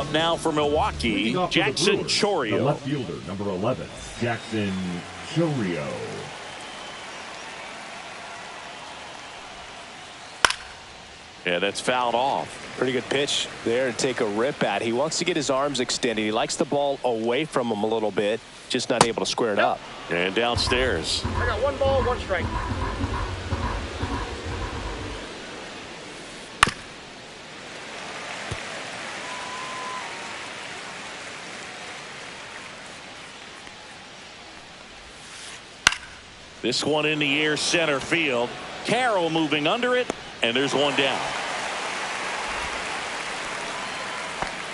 Up now for Milwaukee, Jackson Chourio. The left fielder, number 11, Jackson Chourio. Yeah, that's fouled off. Pretty good pitch there to take a rip at. He wants to get his arms extended. He likes the ball away from him a little bit, just not able to square it up. And downstairs. I got 1 ball, 1 strike. This one in the air, center field. Carroll moving under it, and there's one down.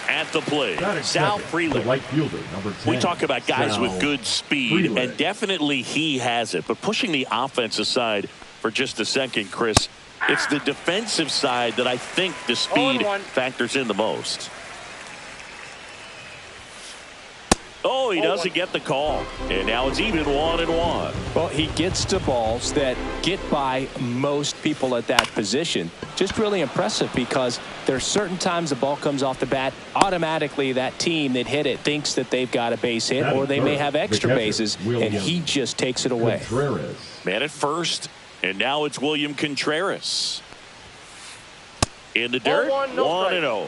At the plate, Sal Freeland. Right fielder, number 10, we talk about guys Sal with good speed, Freeland. and definitely he has it. But pushing the offense aside for just a second, Chris, it's the defensive side that I think the speed factors in the most. Oh, he doesn't get the call. And now it's even 1-1. Well, he gets to balls that get by most people at that position. Just really impressive because there are certain times the ball comes off the bat, automatically that team that hit it thinks that they've got a base hit or they may have extra bases, and he just takes it away. Man at first, and now it's William Contreras. In the dirt, 1-0.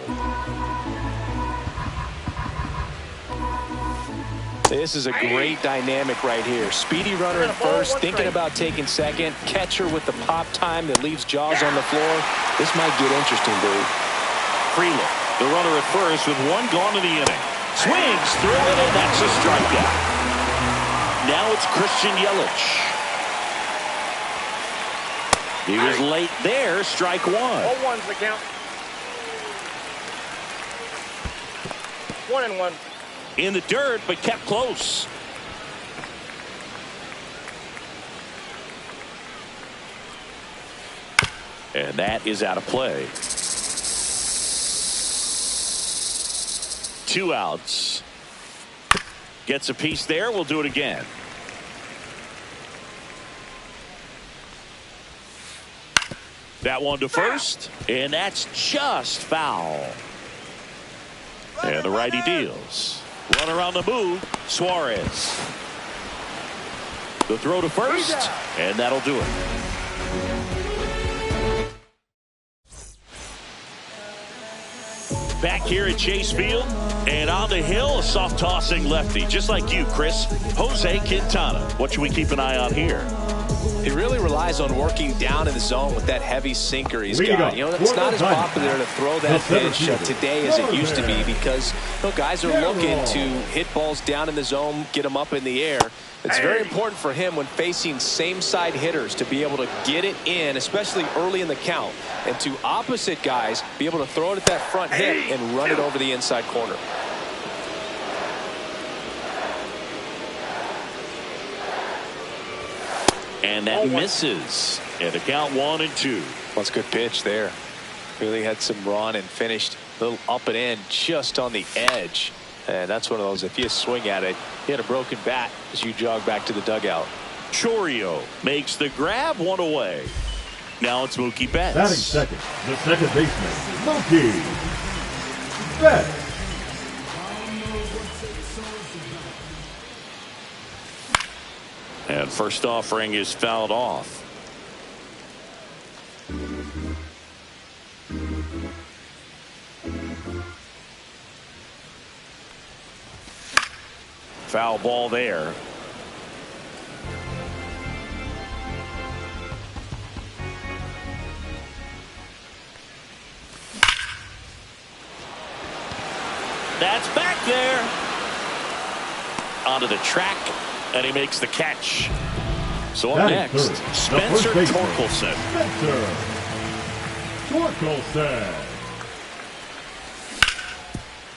This is a great dynamic right here. Speedy runner at first, thinking about taking second. Catcher with the pop time that leaves Jaws on the floor. This might get interesting, dude. Freeland, the runner at first with 1 gone in the inning. Swings through it, and that's a strikeout. Now it's Christian Yelich. He was late there, strike 1. All ones the count. 1-1. In the dirt, but kept close. And that is out of play. 2 outs. Gets a piece there. We'll do it again. That one to first, and that's just foul. And the righty deals. Runner on the move, Suarez. The throw to first, and that'll do it. Back here at Chase Field, and on the hill, a soft tossing lefty, just like you, Chris. Jose Quintana. What should we keep an eye on here? He really relies on working down in the zone with that heavy sinker he's got. You know, it's not as popular to throw that pitch today as it used to be because guys are looking to hit balls down in the zone, get them up in the air. It's very important for him when facing same-side hitters to be able to get it in, especially early in the count, and to opposite guys be able to throw it at that front hip and run it over the inside corner. And that misses. And the count 1-2. Well, that's a good pitch there. Really had some run and finished a little up and in just on the edge. And that's one of those, if you swing at it, you had a broken bat as you jog back to the dugout. Chourio makes the grab, 1 away. Now it's Mookie Betts. Batting second, the second baseman, Mookie Betts. And first offering is fouled off. Foul ball there. That's back there. Onto the track, and he makes the catch. So up next, Spencer Torkelson. Spencer Torkelson.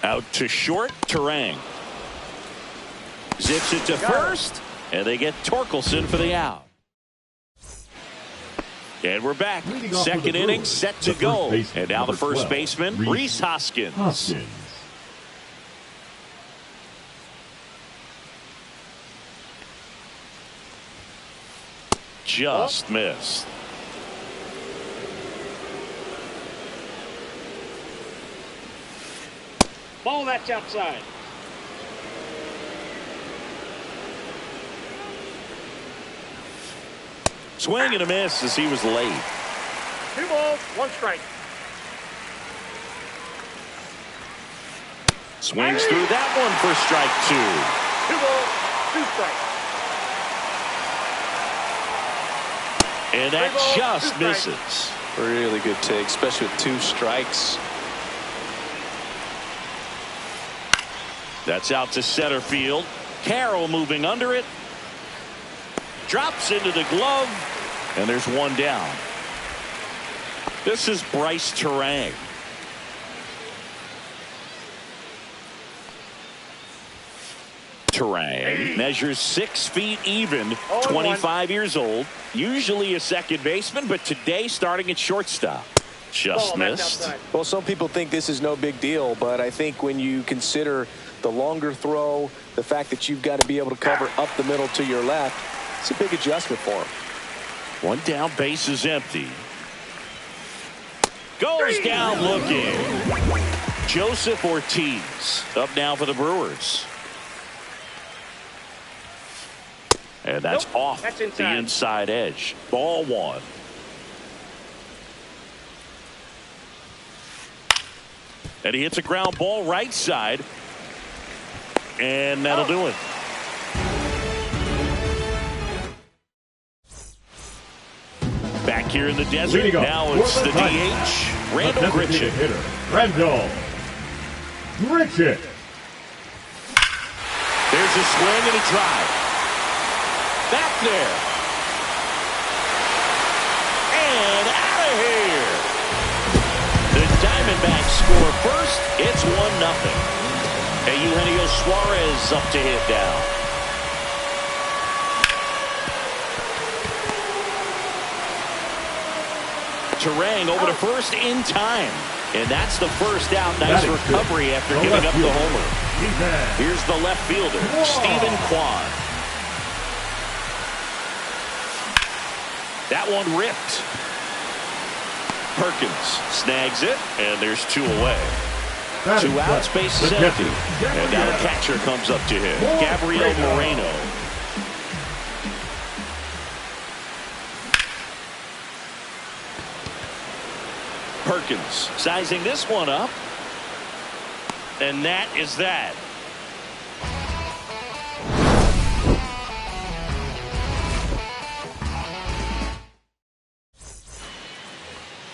Out to short, Terang. Zips it to first, and they get Torkelson for the out. And we're back. Second inning set to go. And now the first baseman, Rhys Hoskins. Just missed. Ball that's outside. Swing and a miss as he was late. 2 balls, 1 strike. Swings through that one for strike 2. 2 balls, 2 strikes. And that just misses. Really good take, especially with 2 strikes. That's out to center field. Carroll moving under it. Drops into the glove. And there's 1 down. This is Bryce Terang. Terang measures 6 feet even, 25 years old, usually a second baseman, but today starting at shortstop. Just missed. Well, some people think this is no big deal, but I think when you consider the longer throw, the fact that you've got to be able to cover up the middle to your left, it's a big adjustment for him. 1 down, base is empty. Goes down looking. Joseph Ortiz up now for the Brewers. And that's off the inside edge. Ball 1. And he hits a ground ball right side. And that'll do it. Back here in the desert, now it's the DH, Randall Grichuk. Randall Grichuk. There's a swing and a drive. Back there. And out of here. The Diamondbacks score first. It's 1-0. And Eugenio Suarez up to hit down. Terang over to first in time. And that's the first out. Nice recovery after giving up the homer. Here's the left fielder, Stephen Kwan. That one ripped. Perkins snags it, and there's 2 away. 2 outs, base is empty. And now the catcher comes up to him, Gabriel Moreno. Perkins sizing this one up. And that is that.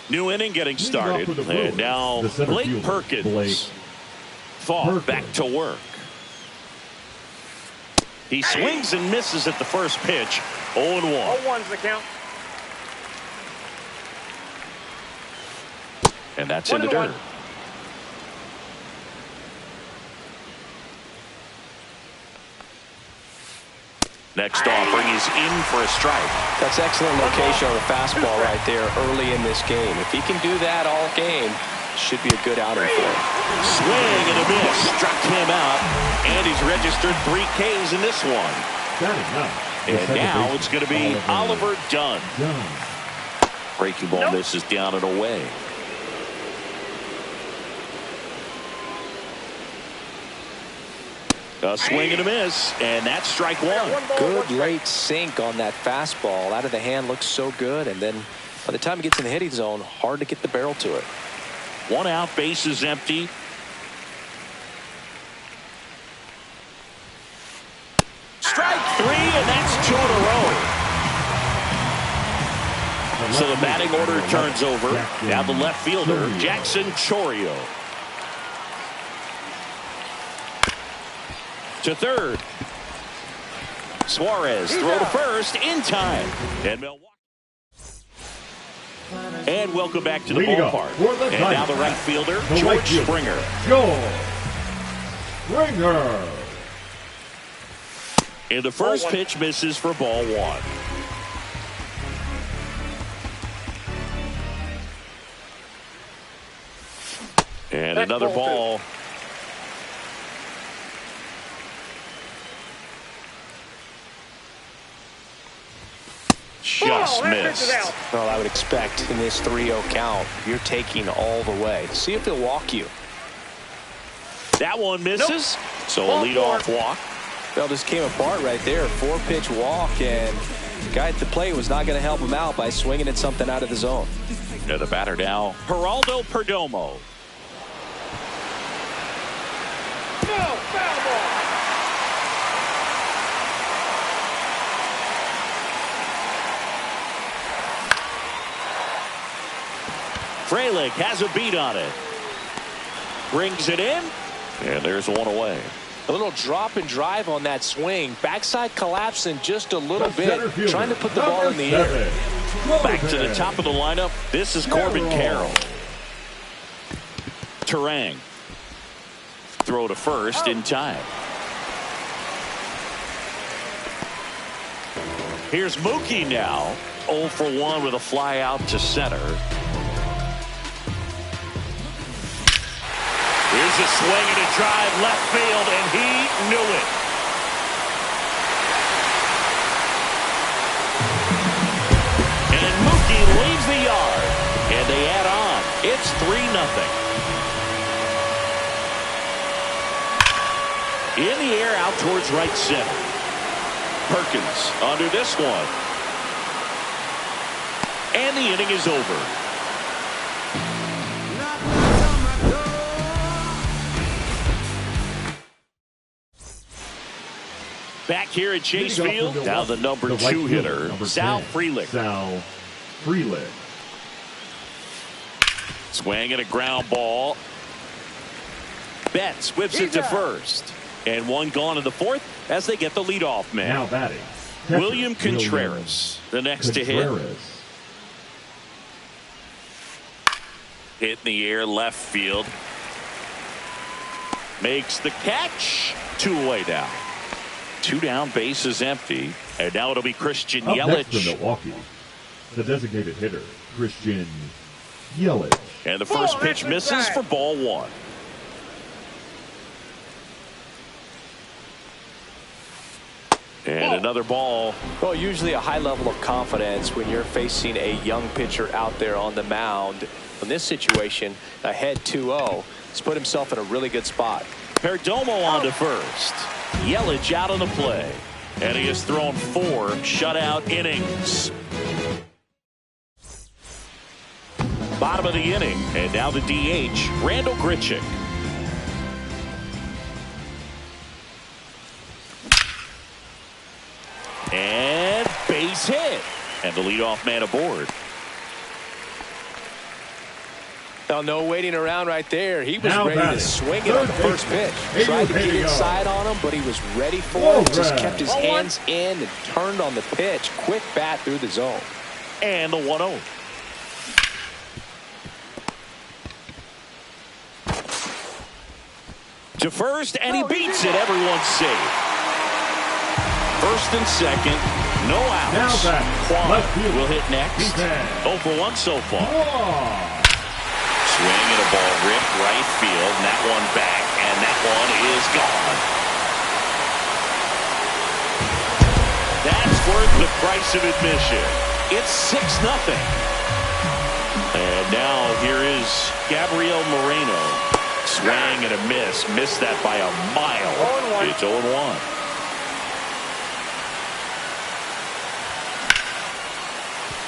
New inning getting started. And now Blake Perkins fought back to work. He swings and misses at the first pitch. 0-1. 0-1's the count. And that's in the dirt. Next offering is in for a strike. That's excellent location on the fastball right there early in this game. If he can do that all game, should be a good outing for him. Swing and a miss. Struck him out. And he's registered 3 Ks in this one. And now it's going to be Oliver Dunn. Breaking ball misses down and away. A swing and a miss, and that's strike 1. Good late sink on that fastball. Out of the hand looks so good, and then by the time it gets in the hitting zone, hard to get the barrel to it. 1 out, base is empty. Strike 3, and that's 2 in a row. So the batting order turns over. Now the left fielder, Jackson Chourio. To third. Suarez throw to first in time. And welcome back to the ballpark. And now the right fielder, George Springer. And the first pitch misses for ball 1. And another ball. Just missed. Well, I would expect in this 3-0 count, you're taking all the way. See if he'll walk you. That one misses. So a leadoff walk. Well, just came apart right there. 4-pitch walk, and the guy at the plate was not going to help him out by swinging at something out of the zone. And the batter now, Geraldo Perdomo. No, foul ball. Frelick has a beat on it. Brings it in. And there's one away. A little drop and drive on that swing. Backside collapsing just a little bit. Trying to put the ball in the air. Back to the top of the lineup. This is Corbin Carroll. Terang. Throw to first in time. Here's Mookie now. 0 for 1 with a fly out to center. Here's a swing and a drive left field, and he knew it. And Mookie leaves the yard, and they add on. It's 3-0. In the air out towards right center. Perkins under this one. And the inning is over. Back here at Chase Field, now the number 2 hitter, Sal Frelick. Swing and a ground ball. Betts whips it to first. And one gone in the fourth as they get the leadoff man. Now batting, William Contreras, the next to hit. Hit in the air left field. Makes the catch. 2 away down. 2 down, base is empty. And now it'll be Christian Yelich. Next for Milwaukee, the designated hitter, Christian Yelich. And the first pitch misses for ball 1. And another ball. Well, usually a high level of confidence when you're facing a young pitcher out there on the mound. In this situation, ahead 2-0, he's put himself in a really good spot. Perdomo on to first. Yelich out on the play. And he has thrown 4 shutout innings. Bottom of the inning. And now the DH, Randall Grichuk. And base hit. And the leadoff man aboard. Well, no waiting around right there. He was ready to swing it on the first pitch. Tried to get inside on him, but he was ready for it. Just kept his hands in and turned on the pitch. Quick bat through the zone. And the 1-0. To first, and he beats it. Everyone's safe. First and second, no outs. Quan will hit next. 0 for 1 so far. Swing and a ball ripped right field, and that one back, and that one is gone. That's worth the price of admission. It's 6-0. And now here is Gabriel Moreno. Swing and a miss. Missed that by a mile. It's 0-1.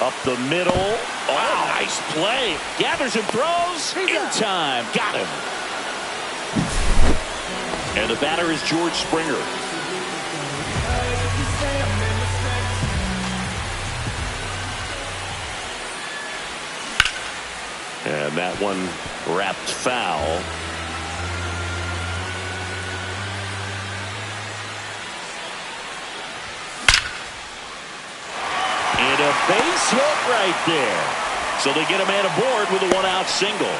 Up the middle. Oh, nice play. Gathers and throws. In time. Got him. And the batter is George Springer. And that one wrapped foul. And a base hit right there. So they get a man aboard with a 1-out single.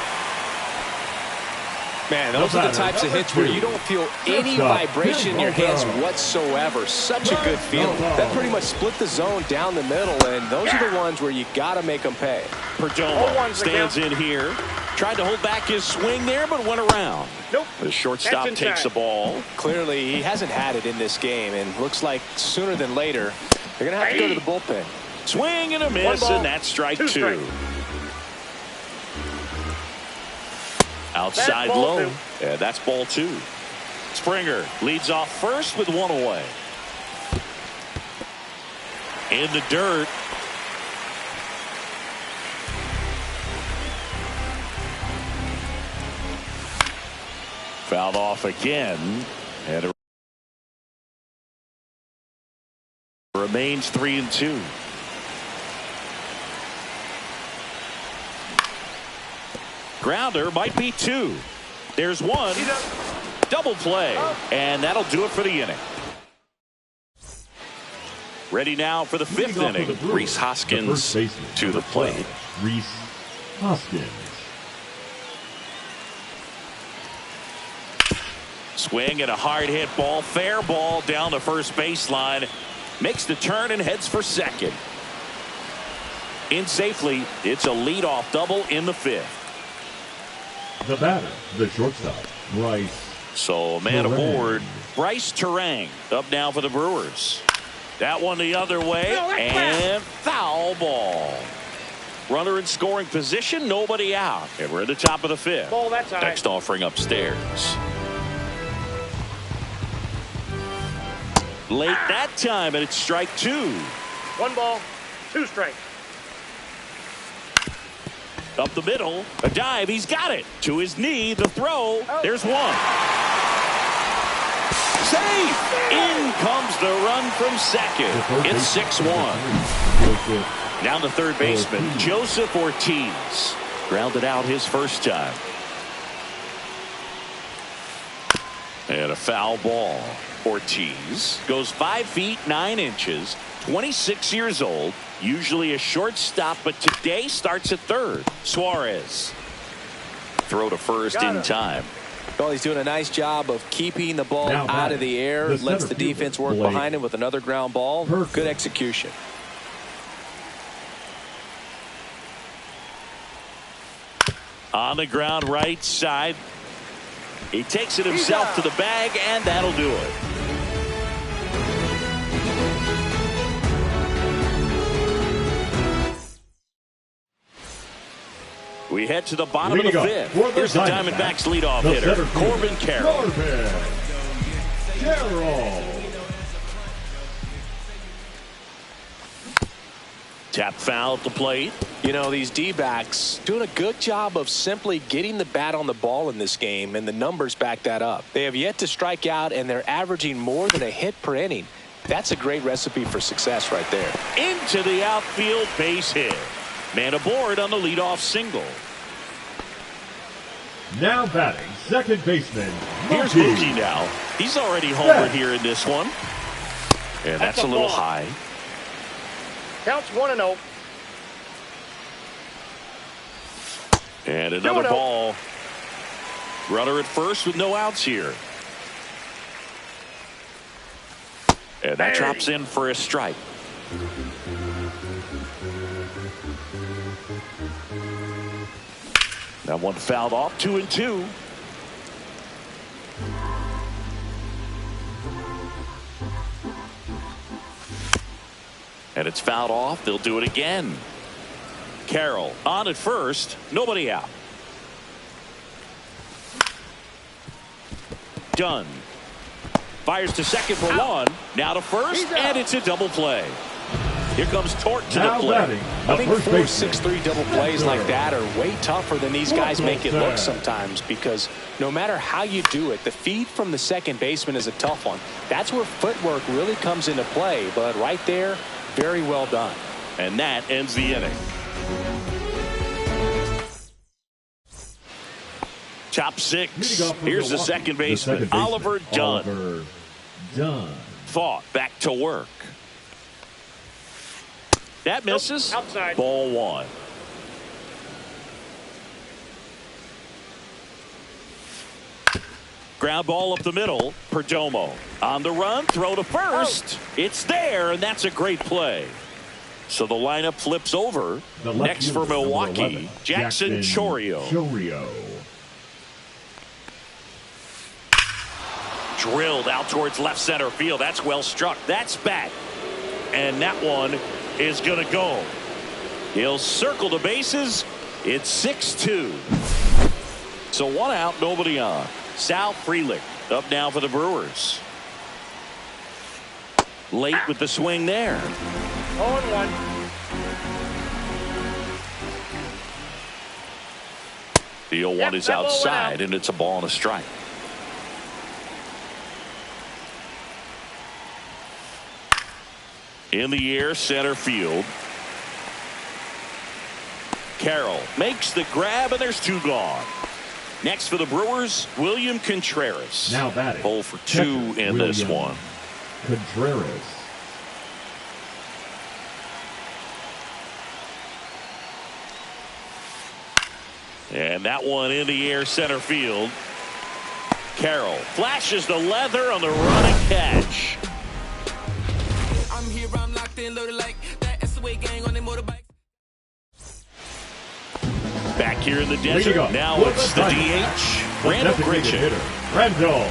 Man, those are the types of hits where you don't feel any vibration in your hands whatsoever. Such a good feeling. That pretty much split the zone down the middle, and those are the ones where you got to make them pay. Perdomo stands in here. Tried to hold back his swing there, but went around. Nope. The shortstop takes the ball. Clearly, he hasn't had it in this game, and looks like sooner than later, they're going to have to go to the bullpen. Swing and a miss, and that's strike 2. Outside low. And that's ball 2. Springer leads off first with 1 away. In the dirt. Fouled off again. And it remains 3-2. Grounder might be 2. There's 1. Double play. And that'll do it for the inning. Ready now for the 5th inning. Rhys Hoskins to the plate. Rhys Hoskins. Swing and a hard hit ball. Fair ball down the first baseline. Makes the turn and heads for second. In safely. It's a leadoff double in the 5th. The batter, the shortstop, Bryce. So man aboard, Bryce Terang up now for the Brewers. That one the other way, and foul ball. Runner in scoring position, nobody out. And we're at the top of the 5th. Ball, that's all right. Next offering upstairs. Late that time, and it's strike 2. 1 ball, 2 strikes. Up the middle, a dive, he's got it. To his knee, the throw, there's 1. Safe! In comes the run from second. It's 6-1. Down to third baseman, Joseph Ortiz. Grounded out his first time. And a foul ball. Ortiz goes 5 feet 9 inches, 26 years old, usually a shortstop, but today starts at third. Suarez. Throw to first in time. Well, he's doing a nice job of keeping the ball out of the air. Lets the defense work behind him with another ground ball. Good execution. On the ground right side. He takes it himself to the bag, and that'll do it. We head to the bottom of the 5th. Here's the Diamondbacks leadoff hitter, Corbin Carroll. Tap foul at the plate. You know, these D-backs doing a good job of simply getting the bat on the ball in this game, and the numbers back that up. They have yet to strike out, and they're averaging more than a hit per inning. That's a great recipe for success right there. Into the outfield, base hit. Man aboard on the leadoff single. Now batting, second baseman, Here's Mookie now. He's already homered here in this one. And that's a little high. Counts 1-0. And another ball. Runner at first with no outs here. And that drops in for a strike. That one fouled off, 2-2. And it's fouled off. They'll do it again. Carroll on at first. Nobody out. Dunn fires to second for 1. Now to first, and it's a double play. Here comes Tork to the plate. I think 4, 6-3 double plays like that are way tougher than these guys make it look sometimes, because no matter how you do it, the feed from the second baseman is a tough one. That's where footwork really comes into play, but right there, very well done. And that ends the inning. Top 6. Here's the second baseman, Oliver Dunn. Fought back to work. That misses. Outside. Ball 1. Ground ball up the middle. Perdomo on the run. Throw to first. It's there, and that's a great play. So the lineup flips over. Next for Milwaukee, Jackson Chourio. Drilled out towards left center field. That's well struck. That's back. And that one is going to go. He'll circle the bases. It's 6-2. So 1 out, nobody on. Sal Frelick up now for the Brewers. Late with the swing there. 0-1. The 0-1 is outside, and it's a ball and a strike. In the air, center field. Carroll makes the grab, and there's 2 gone. Next for the Brewers, William Contreras. Now batting. 0 for 2 in this one. Contreras. And that one in the air, center field. Carroll flashes the leather on the running catch. I'm here, I'm locked in, loaded like that SWA gang on their motorbike. Back here in the desert, now it's the DH, Randall Grichuk. Randall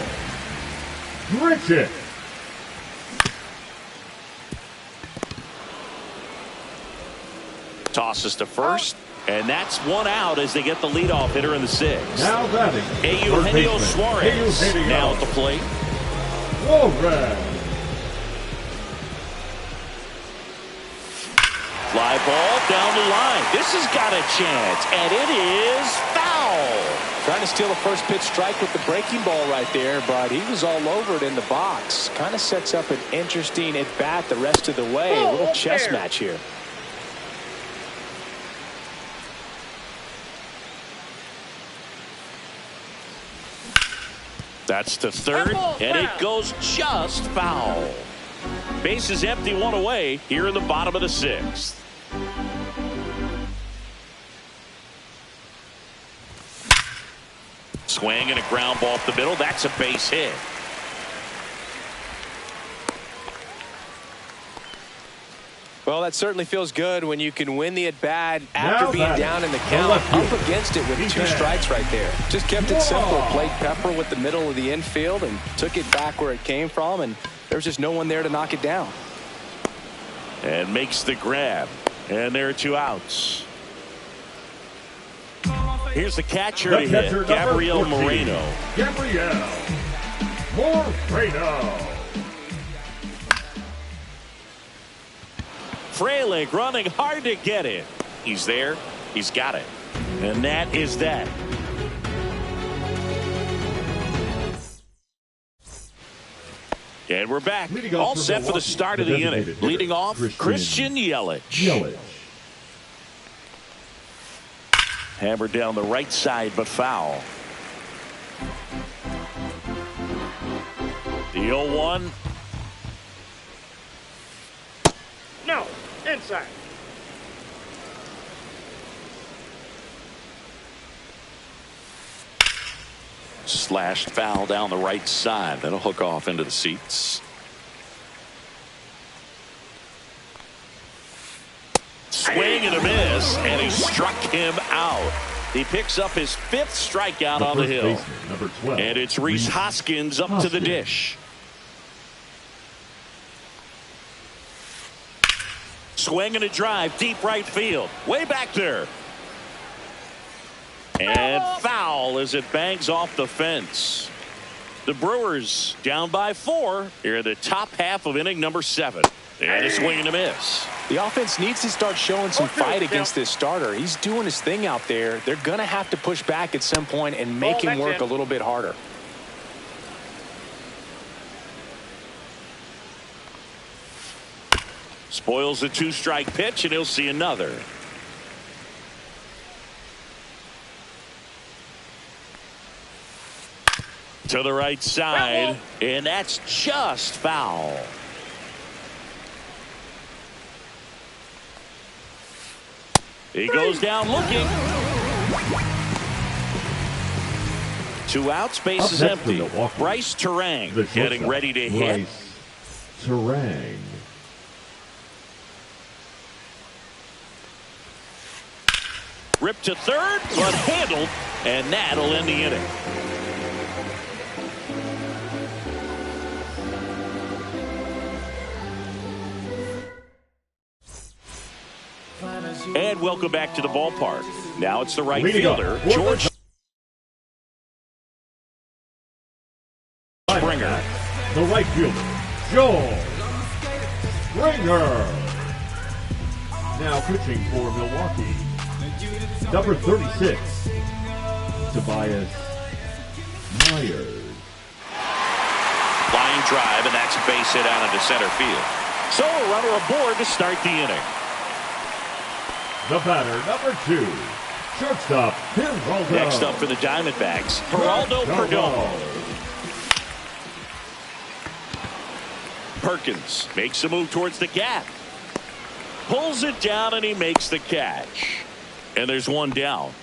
Grichuk. Tosses to first, and that's 1 out as they get the leadoff hitter in the 6th. Now batting. Eugenio Suarez now at the plate. Suarez. Fly ball down the line. This has got a chance, and it is foul. Trying to steal a first pitch strike with the breaking ball right there, but he was all over it in the box. Kind of sets up an interesting at bat the rest of the way. A little chess match here. That's to third, and it goes just foul. Base is empty, 1 away here in the bottom of the 6th. Swing and a ground ball up the middle. That's a base hit. Well, that certainly feels good when you can win the at-bat after being down in the count, up against it with 2 strikes right there. Just kept it simple, played Pepper with the middle of the infield and took it back where it came from, and there was just no one there to knock it down. And makes the grab, and there are 2 outs. Here's the catcher to hit, Gabriel Moreno. Gabriel Moreno. Frelick running hard to get it. He's there. He's got it. And that is that. And we're back. All set for the start of the inning. Leading off, Christian Yelich. Hammered down the right side, but foul. The 0-1. No, inside. Slashed foul down the right side. That'll hook off into the seats. Swing and a miss, and he struck him out. He picks up his 5th strikeout on the hill. Number 12, and it's Rhys Hoskins up to the dish. Swing and a drive, deep right field. Way back there. And foul as it bangs off the fence. The Brewers down by 4 here in the top half of inning number 7. And a swing and a miss. The offense needs to start showing some fight against this starter. He's doing his thing out there. They're going to have to push back at some point and make him work a little bit harder. Spoils the 2-strike pitch, and he'll see another. To the right side, and that's just foul. He goes down looking. 2 outs, base is empty. Bryce Terang getting ready to hit. Terang. Ripped to third, but handled, and that'll end the inning. And welcome back to the ballpark. Now it's the right fielder, George The right fielder, Joel Springer. Now pitching for Milwaukee, number 36, Tobias Myers. Line drive, and that's a base hit out into center field. So a runner aboard to start the inning. The batter, number 2, shortstop, Geraldo. Next up for the Diamondbacks, Geraldo Perdomo. Perkins makes a move towards the gap. Pulls it down, and he makes the catch. And there's one down.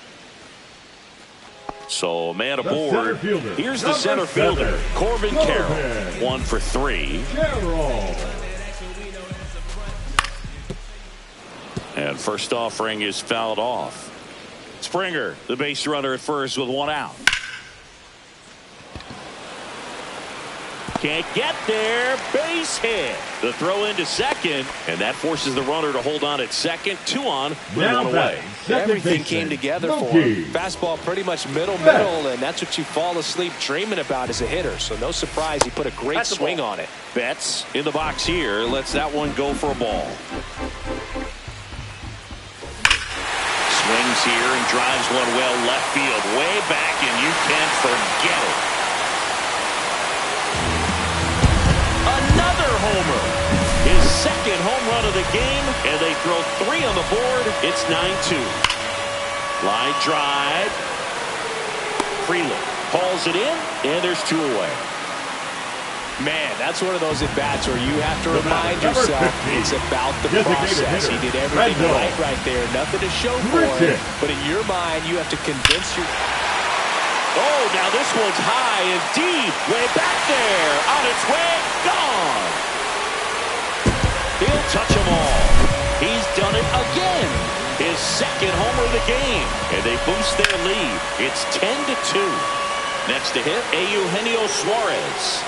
So man aboard. Here's the center fielder, Corbin Carroll. 1 for 3. Carroll. And first offering is fouled off. Springer, the base runner at first with 1 out. Can't get there. Base hit. The throw into second, and that forces the runner to hold on at second. 2 on, with 1 away. Everything came together for him. Fastball pretty much middle, and that's what you fall asleep dreaming about as a hitter. So no surprise he put a great swing on it. Betts in the box here, lets that one go for a ball. Swings here and drives one well left field, way back, and you can't forget it. Another homer. His second home run of the game, and they throw 3 on the board. It's 9-2. Line drive. Freeland hauls it in, and there's 2 away. Man, that's one of those at-bats where you have to remind yourself it's about the process. He did everything right there. Nothing to show for it. But in your mind, you have to convince your... Oh, now this one's high and deep. Way back there. On its way. Gone. He'll touch them all. He's done it again. His second homer of the game. And they boost their lead. It's 10-2. Next to hit, Eugenio Suarez.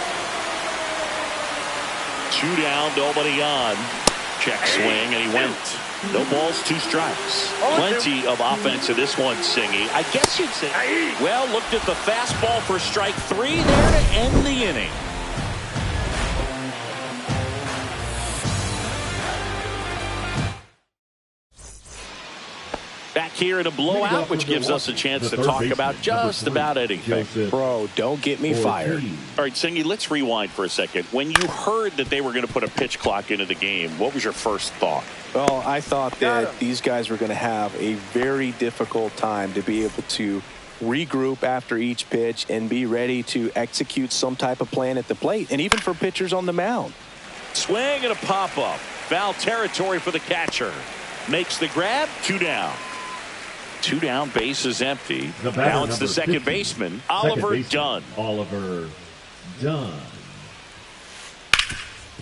2 down, nobody on. Check swing, and he went. No balls, 2 strikes. Plenty of offense in this one, Singy. I guess you'd say, well, looked at the fastball for strike 3 there to end the inning. Back here in a blowout, which gives us a chance to talk about just about anything. Bro, don't get me fired. All right, Singy, let's rewind for a second. When you heard that they were going to put a pitch clock into the game, what was your first thought? Well, I thought that these guys were going to have a very difficult time to be able to regroup after each pitch and be ready to execute some type of plan at the plate, and even for pitchers on the mound. Swing and a pop-up. Foul territory for the catcher. Makes the grab, 2 down. 2 down, base is empty. Now it's the second baseman, Oliver Dunn. Oliver Dunn.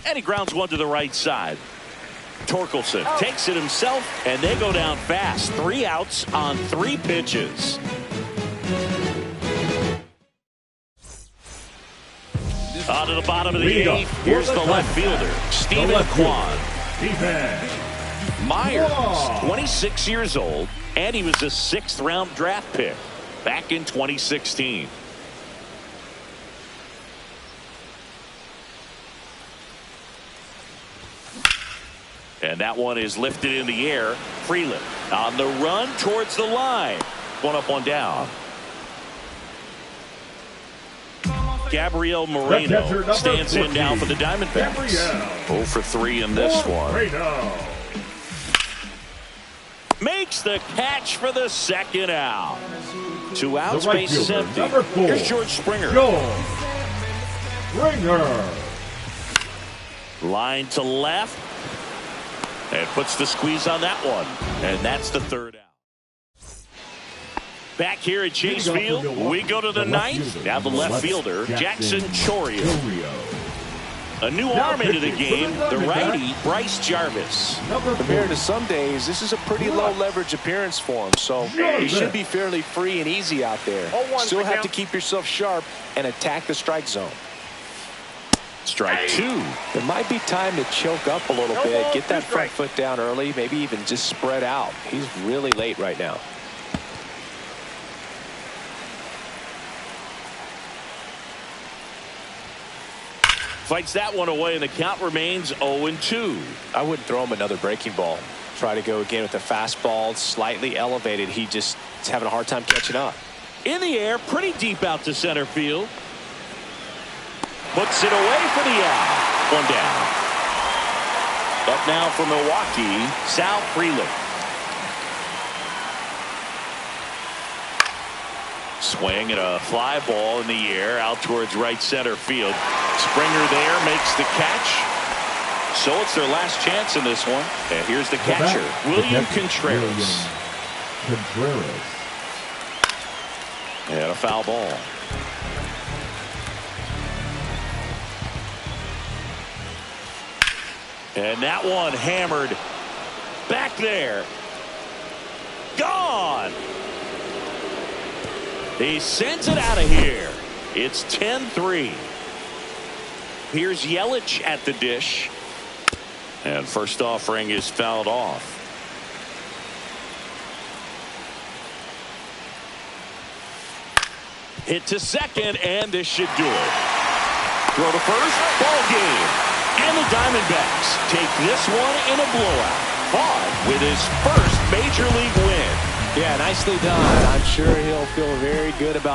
And he grounds one to the right side. Torkelson takes it himself, and they go down fast. 3 outs on 3 pitches. On to the bottom of the 8th. Here's the left fielder, Stephen Kwan. Myers, 26 years old, and he was a 6th-round draft pick back in 2016. And that one is lifted in the air. Freeland on the run towards the line. 1 up, 1 down. Gabriel Moreno stands in now for the Diamondbacks. 0 for 3 in this one. Makes the catch for the second out. 2 outs, base is empty. Here's George Springer. Line to left. And puts the squeeze on that one. And that's the 3rd out. Back here at Chase Field, we go to the 9th. Now the left fielder, Jackson Chourio. A new arm into the game, the righty, Bryce Jarvis. Compared to some days, this is a pretty low leverage appearance for him, so he should be fairly free and easy out there. Still have to keep yourself sharp and attack the strike zone. Strike 2. It might be time to choke up a little bit, get that front foot down early, maybe even just spread out. He's really late right now. fights that one away, and the count remains 0-2. I wouldn't throw him another breaking ball. Try to go again with the fastball slightly elevated. He just is having a hard time catching up. In the air, pretty deep out to center field. Puts it away for the out. One down. Up now for Milwaukee, Sal Frelick. Swing and a fly ball in the air out towards right center field. Springer there makes the catch. So it's their last chance in this one. And here's the catcher, William Contreras. And a foul ball. And that one hammered back there. Gone. He sends it out of here. It's 10-3. Here's Yelich at the dish. And first offering is fouled off. Hit to second, and this should do it. Throw to first, ball game. And the Diamondbacks take this one in a blowout. Vaughn with his first major league win. Yeah, nicely done. I'm sure he'll feel very good about